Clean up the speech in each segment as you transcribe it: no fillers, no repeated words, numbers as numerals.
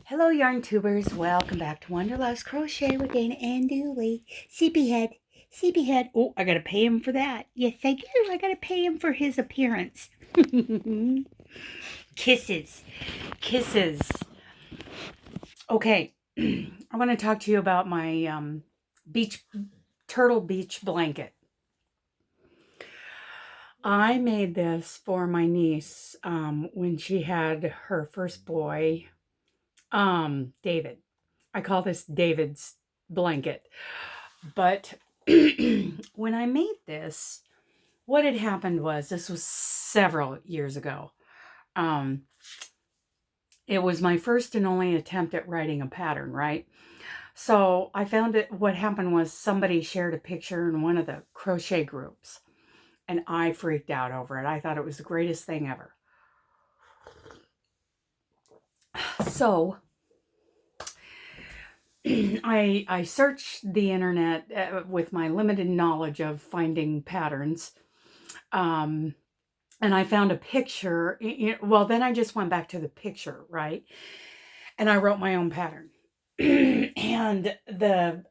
Hello, yarn tubers. Welcome back to Wanderlust Crochet with Dana and Dooley. Sleepyhead. Sleepyhead. Oh, I gotta pay him for that. Yes, I do. I gotta pay him for his appearance. Kisses. Kisses. Okay. I want to talk to you about my turtle beach blanket. I made this for my niece when she had her first boy, David. I call this David's blanket. But when I made this, what had happened was, this was several years ago. It was my first and only attempt at writing a pattern, right? So I found it, what happened was somebody shared a picture in one of the crochet groups, and I freaked out over it. I thought it was the greatest thing ever. So I searched the internet with my limited knowledge of finding patterns. And I found a picture. Well, then I just went back to the picture, right? And I wrote my own pattern. And the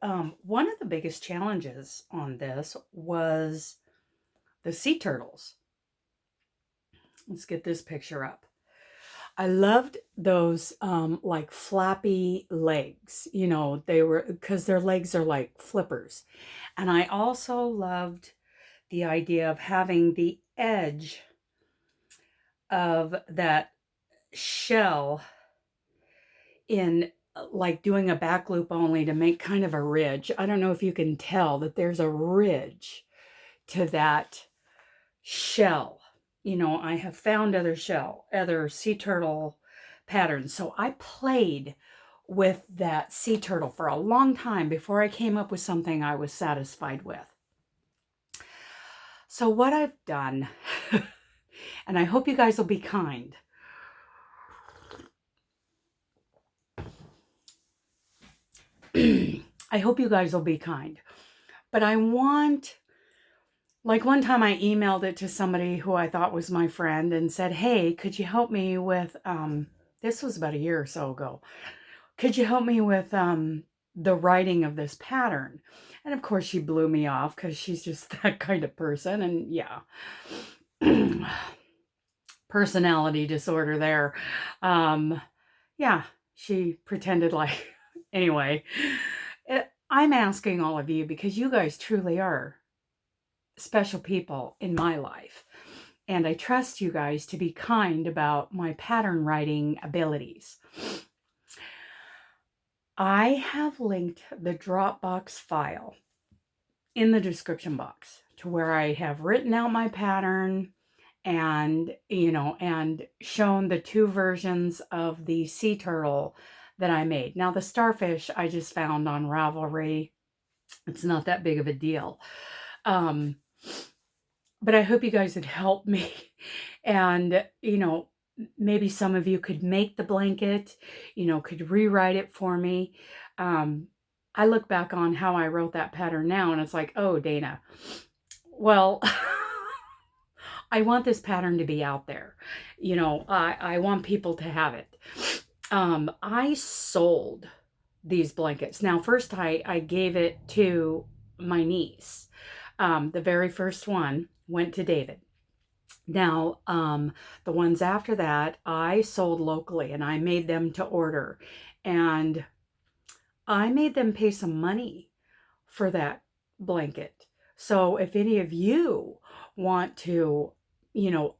one of the biggest challenges on this was the sea turtles. Let's get this picture up. I loved those like flappy legs, they were, because their legs are like flippers. And I also loved the idea of having the edge of that shell in, like doing a back loop only to make kind of a ridge. I don't know if you can tell that there's a ridge to that shell. I have found other sea turtle patterns. So I played with that sea turtle for a long time before I came up with something I was satisfied with. So what I've done, and I hope you guys will be kind. I hope you guys will be kind. But I want, like one time I emailed it to somebody who I thought was my friend and said, hey, could you help me with, this was about a year or so ago. Could you help me with the writing of this pattern? And of course she blew me off because she's just that kind of person. And yeah, personality disorder there. Yeah, she pretended like, anyway, I'm asking all of you because you guys truly are special people in my life. And I trust you guys to be kind about my pattern writing abilities. I have linked the Dropbox file in the description box to where I have written out my pattern and, and shown the two versions of the sea turtle that I made. Now the starfish I just found on Ravelry. It's not that big of a deal. But I hope you guys would help me. And, maybe some of you could make the blanket, could rewrite it for me. I look back on how I wrote that pattern now and it's like, oh, Dana, well, I want this pattern to be out there. I want people to have it. I sold these blankets. Now, first I gave it to my niece. The very first one went to David. Now, the ones after that, I sold locally and I made them to order. And I made them pay some money for that blanket. So if any of you want to,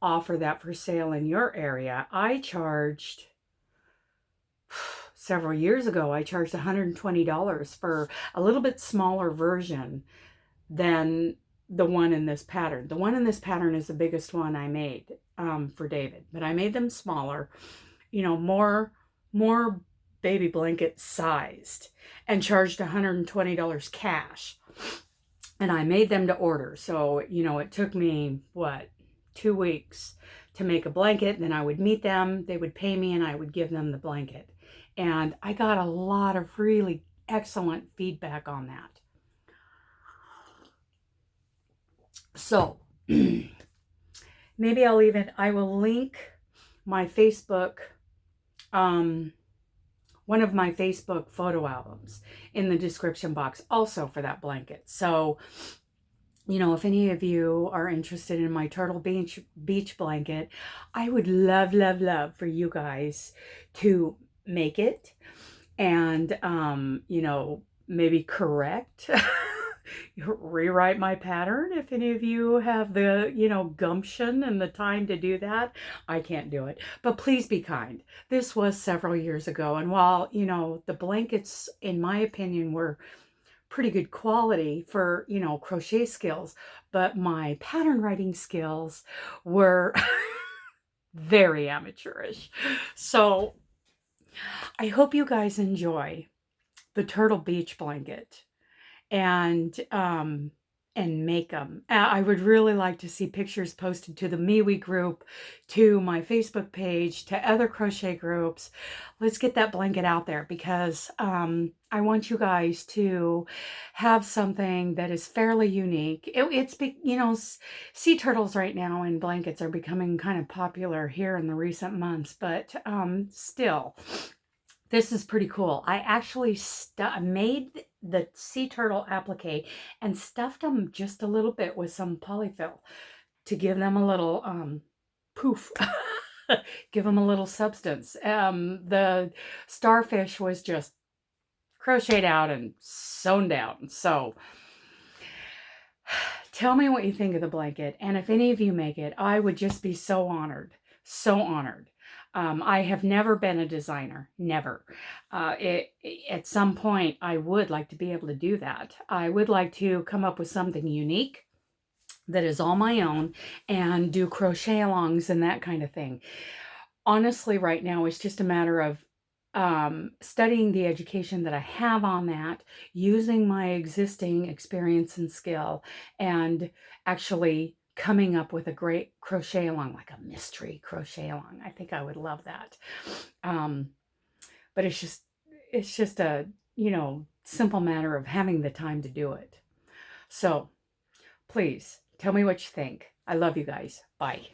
offer that for sale in your area, I charged, several years ago, I charged $120 for a little bit smaller version than the one in this pattern. The one in this pattern is the biggest one I made for David, but I made them smaller, more baby blanket sized, and charged $120 cash. And I made them to order. So, it took me, 2 weeks to make a blanket. And then I would meet them, they would pay me, and I would give them the blanket. And I got a lot of really excellent feedback on that. So maybe I will link my Facebook one of my Facebook photo albums in the description box also for that blanket. So, you know, if any of you are interested in my turtle beach blanket, I would love, love, love for you guys to make it and, you know, maybe correct, rewrite my pattern. If any of you have the, you know, gumption and the time to do that, I can't do it. But please be kind. This was several years ago. And while, you know, the blankets, in my opinion, were pretty good quality for, you know, crochet skills, but my pattern writing skills were very amateurish. So I hope you guys enjoy the turtle beach blanket and make them. I would really like to see pictures posted to the MeWe group, to my Facebook page, to other crochet groups. Let's get that blanket out there because I want you guys to have something that is fairly unique. It's, you know, sea turtles right now in blankets are becoming kind of popular here in the recent months, but still, this is pretty cool. I actually made the sea turtle applique and stuffed them just a little bit with some polyfill to give them a little poof, give them a little substance. The starfish was just crocheted out and sewn down. So tell me what you think of the blanket. And if any of you make it, I would just be so honored, so honored. I have never been a designer, never. At some point, I would like to be able to do that. I would like to come up with something unique that is all my own and do crochet alongs and that kind of thing. Honestly, right now, it's just a matter of studying the education that I have on that, using my existing experience and skill, and actually coming up with a great crochet along, like a mystery crochet along. I think I would love that. But it's just a, you know, simple matter of having the time to do it. So please tell me what you think. I love you guys. Bye.